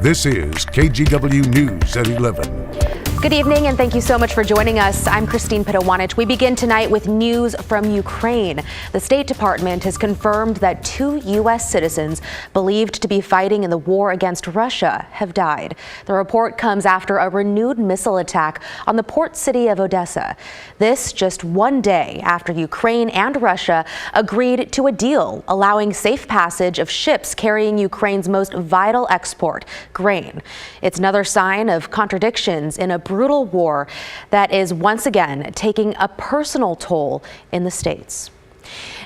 This is KGW News at 11. Good evening, and thank you so much for joining us. I'm Christine Pitawanich. We begin tonight with news from Ukraine. The State Department has confirmed that 2 U.S. citizens believed to be fighting in the war against Russia have died. The report comes after a renewed missile attack on the port city of Odessa. This just one day after Ukraine and Russia agreed to a deal allowing safe passage of ships carrying Ukraine's most vital export, grain. It's another sign of contradictions in a brutal war that is once again taking a personal toll in the States.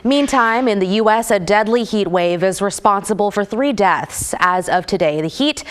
Meantime, in the U.S., a deadly heat wave is responsible for 3 deaths as of today. The heat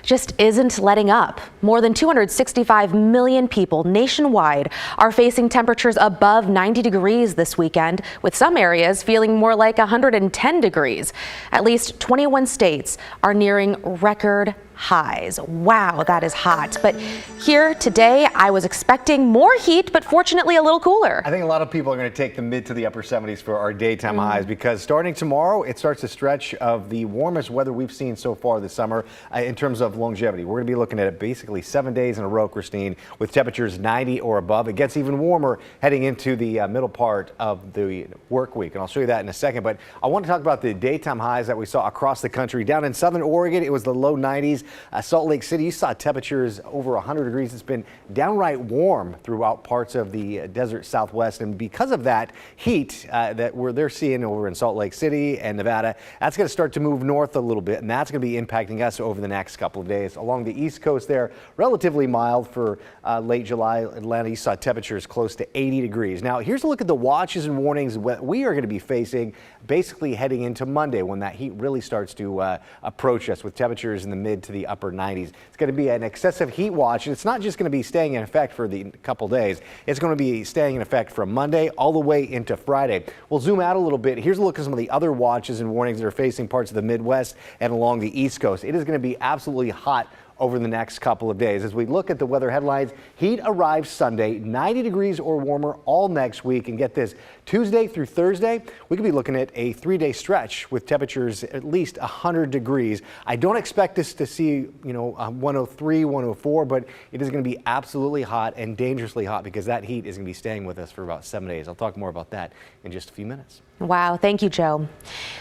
just isn't letting up. More than 265 million people nationwide are facing temperatures above 90 degrees this weekend, with some areas feeling more like 110 degrees. At least 21 states are nearing record highs. Wow, that is hot. But here today, I was expecting more heat, but fortunately a little cooler. I think a lot of people are going to take the mid to the upper 70s for our daytime highs, because starting tomorrow, it starts a stretch of the warmest weather we've seen so far this summer in terms of longevity. We're going to be looking at basically 7 days in a row, Christine, with temperatures 90 or above. It gets even warmer heading into the middle part of the work week, and I'll show you that in a second. But I want to talk about the daytime highs that we saw across the country. Down in southern Oregon, it was the low 90s. Salt Lake City, you saw temperatures over 100 degrees. It's been downright warm throughout parts of the desert Southwest, and because of that heat that they're seeing over in Salt Lake City and Nevada, that's going to start to move north a little bit, and that's going to be impacting us over the next couple of days. Along the East Coast there, relatively mild for late July. Atlanta, you saw temperatures close to 80 degrees. Now, here's a look at the watches and warnings that we are going to be facing basically heading into Monday, when that heat really starts to approach us with temperatures in the mid to the upper 90s. It's going to be an excessive heat watch, and it's not just going to be staying in effect for the couple days. It's going to be staying in effect from Monday all the way into Friday. We'll zoom out a little bit. Here's a look at some of the other watches and warnings that are facing parts of the Midwest and along the East Coast. It is going to be absolutely hot over the next couple of days. As we look at the weather headlines, heat arrives Sunday, 90 degrees or warmer all next week. And get this, Tuesday through Thursday, we could be looking at a 3-day stretch with temperatures at least 100 degrees. I don't expect us to see, 103, 104, but it is going to be absolutely hot and dangerously hot, because that heat is going to be staying with us for about 7 days. I'll talk more about that in just a few minutes. Wow. Thank you, Joe.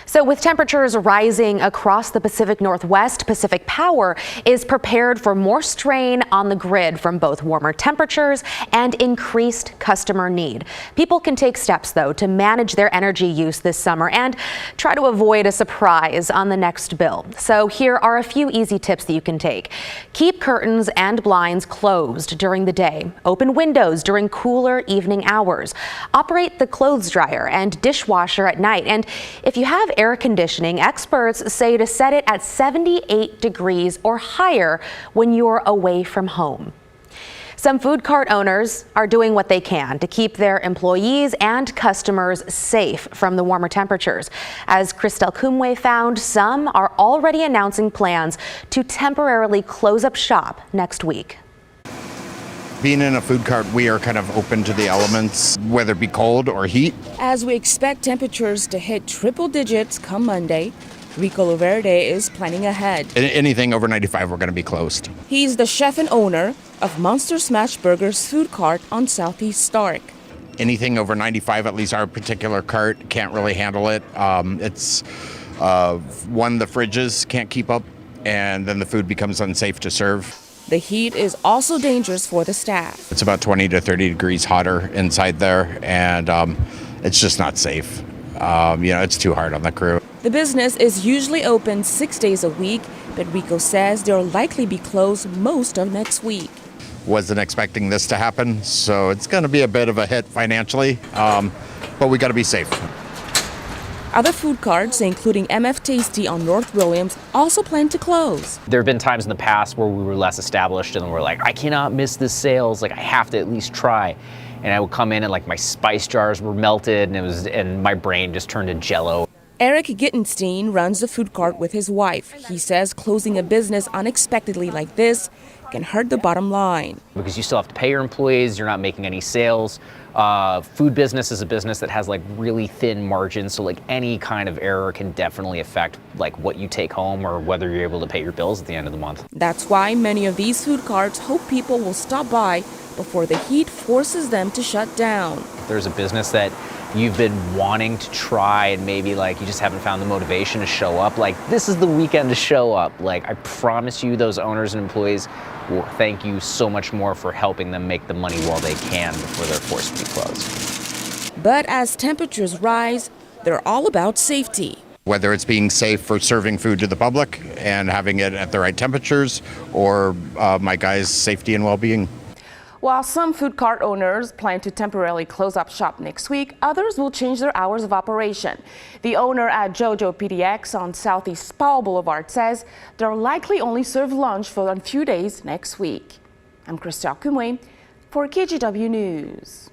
So with temperatures rising across the Pacific Northwest, Pacific Power is prepared for more strain on the grid from both warmer temperatures and increased customer need. People can take steps, though, to manage their energy use this summer and try to avoid a surprise on the next bill. So here are a few easy tips that you can take. Keep curtains and blinds closed during the day. Open windows during cooler evening hours. Operate the clothes dryer and dishwasher at night. And if you have air conditioning, experts say to set it at 78 degrees or higher when you're away from home. Some food cart owners are doing what they can to keep their employees and customers safe from the warmer temperatures. As Christelle Kumwe found, some are already announcing plans to temporarily close up shop next week. Being in a food cart, we are kind of open to the elements, whether it be cold or heat. As we expect temperatures to hit triple digits come Monday, Rico Loverde is planning ahead. Anything over 95, we're going to be closed. He's the chef and owner of Monster Smash Burgers food cart on Southeast Stark. Anything over 95, at least our particular cart, can't really handle it. It's one, the fridges can't keep up, and then the food becomes unsafe to serve. The heat is also dangerous for the staff. It's about 20 to 30 degrees hotter inside there, and it's just not safe. It's too hard on the crew. The business is usually open 6 days a week, but Rico says they'll likely be closed most of next week. Wasn't expecting this to happen, so it's going to be a bit of a hit financially, but we got to be safe. Other food carts, including MF Tasty on North Williams, also plan to close. There have been times in the past where we were less established and we're like, I cannot miss this sales, I have to at least try. And I would come in and my spice jars were melted and my brain just turned to jello. Eric Gittenstein runs a food cart with his wife. He says closing a business unexpectedly like this can hurt the bottom line. Because you still have to pay your employees, you're not making any sales. Food business is a business that has like really thin margins, so like any kind of error can definitely affect like what you take home or whether you're able to pay your bills at the end of the month. That's why many of these food carts hope people will stop by before the heat forces them to shut down. If there's a business that you've been wanting to try and maybe like you just haven't found the motivation to show up, like this is the weekend to show up. Like I promise you those owners and employees will thank you so much more for helping them make the money while they can before they're forced to be closed. But as temperatures rise, they're all about safety. Whether it's being safe for serving food to the public and having it at the right temperatures, or my guys' safety and well-being. While some food cart owners plan to temporarily close up shop next week, others will change their hours of operation. The owner at JoJo PDX on Southeast Powell Boulevard says they'll likely only serve lunch for a few days next week. I'm Christelle Kumwe for KGW News.